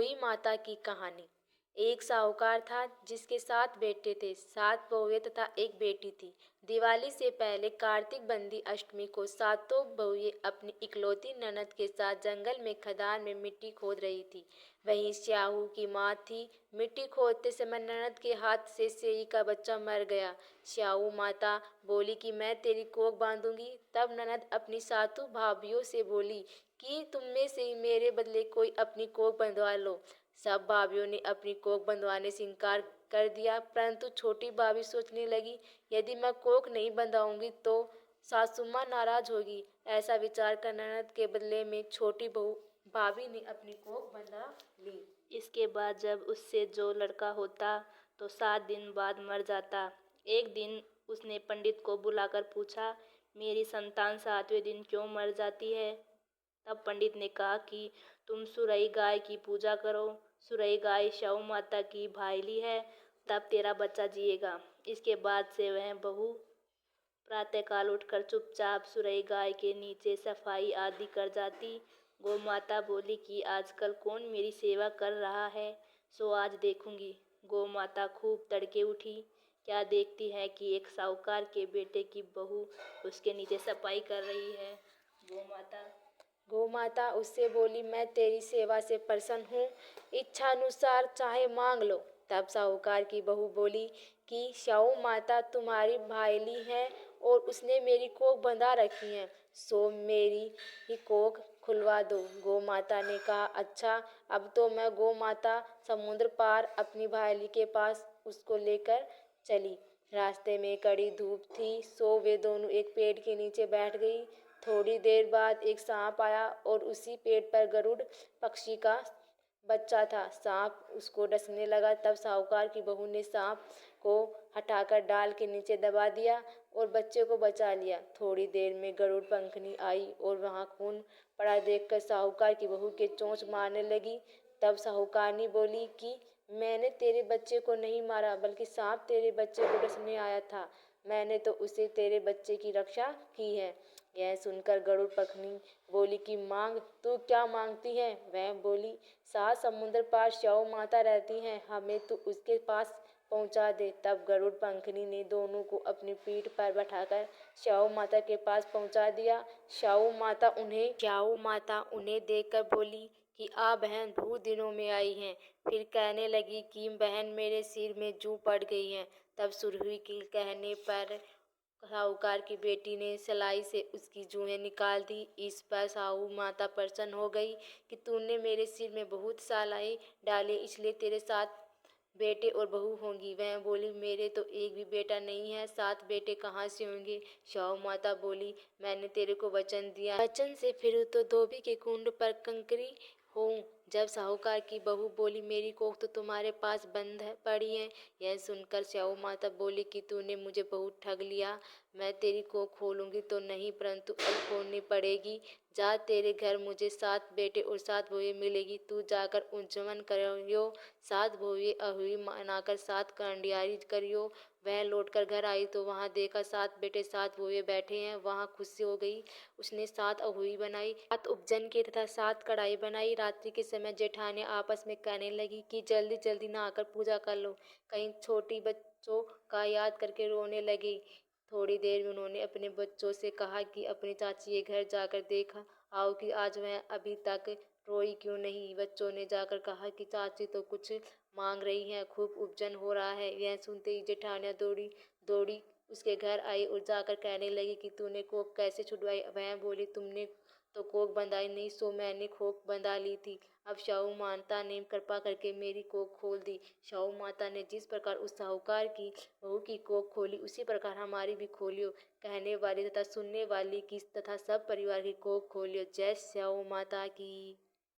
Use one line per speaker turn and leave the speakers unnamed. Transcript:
हुई माता की कहानी। एक साहूकार था जिसके 7 बेटे थे, 7 बहुएं तथा एक बेटी थी। दिवाली से पहले कार्तिक बंदी अष्टमी को सातों बहुएं अपनी इकलौती ननद के साथ जंगल में खदान में मिट्टी खोद रही थी। वहीं श्याहू की माँ थी। मिट्टी खोदते समय ननद के हाथ से सेई का बच्चा मर गया। श्याहू माता बोली कि मैं तेरी कोख बांधूंगी। तब ननद अपनी सातों भाभियों से बोली कि तुम में से मेरे बदले कोई अपनी कोख बंधवा लो। सब भाभियों ने अपनी कोख बंधवाने से इनकार कर दिया, परंतु छोटी भाभी सोचने लगी, यदि मैं कोख नहीं बंधवाऊंगी तो सासू माँ नाराज होगी। ऐसा विचार कर ननद के बदले में छोटी बहू भाभी ने अपनी कोख बंधा ली।
इसके बाद जब उससे जो लड़का होता तो 7 दिन बाद मर जाता। एक दिन उसने पंडित को बुलाकर पूछा, मेरी संतान 7वें दिन क्यों मर जाती है? तब पंडित ने कहा कि तुम सुरई गाय की पूजा करो। सुरई गाय श्याऊ माता की भाईली है, तब तेरा बच्चा जिएगा। इसके बाद से वह बहू प्रातःकाल उठकर चुपचाप सुरई गाय के नीचे सफाई आदि कर जाती। गौ माता बोली कि आजकल कौन मेरी सेवा कर रहा है, सो आज देखूंगी। गौ माता खूब तड़के उठी। क्या देखती है कि एक साहूकार के बेटे की बहू उसके नीचे सफाई कर रही है।
गौ माता उससे बोली, मैं तेरी सेवा से प्रसन्न हूँ, इच्छा अनुसार चाहे मांग लो। तब साहूकार की बहू बोली कि श्याऊ माता तुम्हारी भाईली है और उसने मेरी कोख बंधा रखी है, सो मेरी ही कोख खुलवा दो। गौ माता ने कहा, अच्छा। अब तो मैं गौ माता समुद्र पार अपनी भाईली के पास उसको लेकर चली। रास्ते में कड़ी धूप थी, सो वे दोनों एक पेड़ के नीचे बैठ गई। थोड़ी देर बाद एक सांप आया और उसी पेड़ पर गरुड़ पक्षी का बच्चा था। सांप उसको डसने लगा। तब साहूकार की बहू ने सांप को हटाकर डाल के नीचे दबा दिया और बच्चे को बचा लिया। थोड़ी देर में गरुड़ पंखनी आई और वहां खून पड़ा देखकर साहूकार की बहू के चोंच मारने लगी। तब साहूकारनी बोली कि मैंने तेरे बच्चे को नहीं मारा, बल्कि सांप तेरे बच्चे को डसने आया था। मैंने तो उसे तेरे बच्चे की रक्षा की है। यह सुनकर गरुड़ पखनी बोली कि मांग, तू क्या मांगती है? वह बोली, 7 समुद्र पार श्याऊ माता रहती हैं, हमें तू उसके पास पहुंचा दे। तब गरुड़ पंखनी ने दोनों को अपनी पीठ पर बैठाकर श्याऊ माता के पास पहुंचा दिया। श्याऊ माता उन्हें देखकर बोली कि आ बहन, बहुत दिनों में आई हैं। फिर कहने लगी कि बहन, मेरे सिर में जूं पड़ गई है। तब सुरहुई के कहने पर साहूकार की बेटी ने सलाई से उसकी जूहें निकाल दी। इस पर साहू माता प्रसन्न हो गई कि तूने मेरे सिर में बहुत सलाई डाली, इसलिए तेरे 7 बेटे और बहू होंगी। वह बोली, मेरे तो एक भी बेटा नहीं है, 7 बेटे कहाँ से होंगे? श्याऊ माता बोली, मैंने तेरे को वचन दिया, वचन से फिर तो धोबी के कुंड पर कंकरी हूँ। जब साहूकार की बहू बोली, मेरी कोख तो तुम्हारे पास बंद पड़ी है। यह सुनकर श्याऊ माता बोली कि तूने मुझे बहुत ठग लिया। मैं तेरी कोख खोलूंगी तो नहीं, परंतु अब खोलनी पड़ेगी। जा, तेरे घर मुझे 7 बेटे और 7 बहुएं मिलेगी। तू जाकर उज्जमन करियो, 7 बहुएं अहुई बनाकर 7 कंडियारी करियो। वह लौटकर घर आई तो वहां देखा 7 बेटे 7 बहुएं बैठे हैं। वहां खुशी हो गई। उसने 7 अहुई बनाई, 7 उपजन के तथा 7 कढ़ाई बनाई। रात्रि के समय जेठानियां आपस में कहने लगी कि जल्दी जल्दी नहाकर पूजा कर लो। कहीं छोटी बच्चों का याद करके रोने लगी। थोड़ी देर में उन्होंने अपने बच्चों से कहा कि अपनी चाची के घर जाकर देखा आओ कि आज वह अभी तक रोई क्यों नहीं। बच्चों ने जाकर कहा कि चाची तो कुछ मांग रही हैं, खूब उपजन हो रहा है। यह सुनते ही जेठानियां दौड़ी दौड़ी उसके घर आई और जाकर कहने लगी कि तूने कोख कैसे छुड़वाई? वह बोली, तुमने तो कोख बंधाई नहीं, सो मैंने कोख बंधा ली थी। अब श्याऊ माता ने कृपा करके मेरी कोख खोल दी। श्याऊ माता ने जिस प्रकार उस साहूकार की बहू की कोख खोली, उसी प्रकार हमारी भी खोलियो। कहने वाली तथा सुनने वाली की तथा सब परिवार की कोख खोलियो। जय श्याऊ माता की।